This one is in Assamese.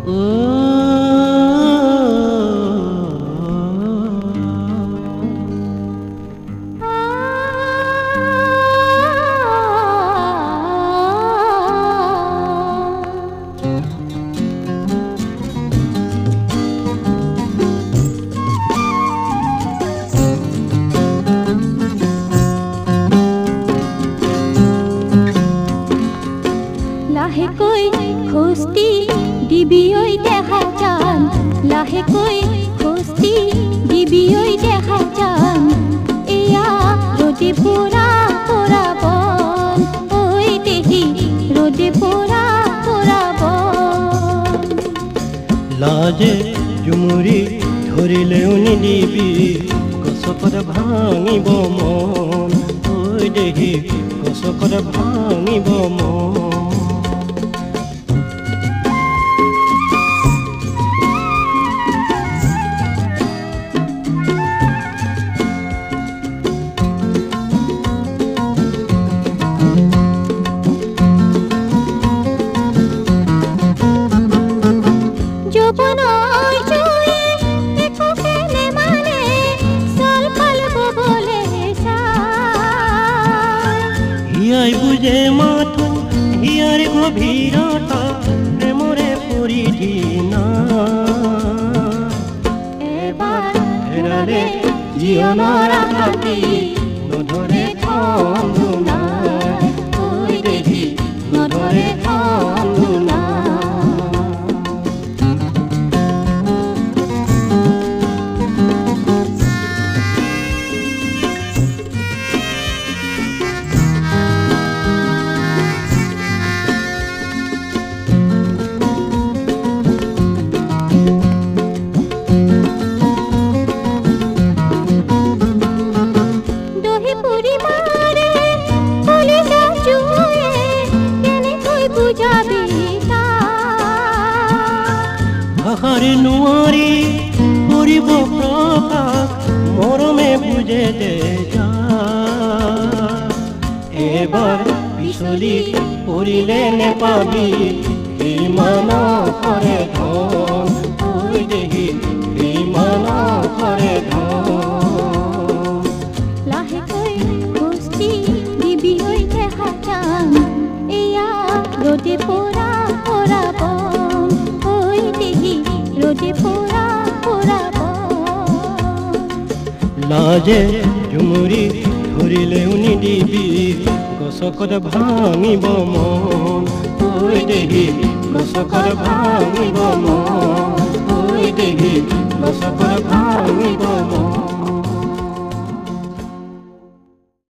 লাহেকৈ খোজটি দিবি ঐ দেখা যান, লাহেকৈ খোজটি দিবি ঐ দেখা যান। এয়া রোদে পোড়া পোড়া বন, ওই দেহি রোদে পোড়া পোড়া বন। লাজে জুমুৰি ধৰিলেও নিদিবি, গছকত ভাঙিব মন। ঐ দেহি গছকত ভাঙিব মন। হিয়াই বুঝে মাথো হিয়ার গভীরতা, প্রেমরে পরিধি না। এবার হেরারে জীবনৰ আকাশী নধৰে খন্দুনা। ঐ দেহি নধৰে খন্দুনা। ভাষাৰে নোৱাৰি কৰিব প্ৰকাশ, মৰমে বুজে দে যা। এবাৰ পিছলি পৰিলে নেপাবি, ইমান কৰে ধন। ঐ দেহি ইমান কৰে ধন। লাহেকৈ খোজটি দিবি ঐ দেখা যান, এয়া ৰদে পোড়া পোড়া বন। ওই দেহি ৰোদে পোড়া পোড়া বন। লাজে জুমুৰি ধৰিলেও নিদিবি, গছকত ভাঙিব মন। ঐ দেহি গছকত ভাঙিব মন। ঐ দেহি গছকত ভাঙিব মন।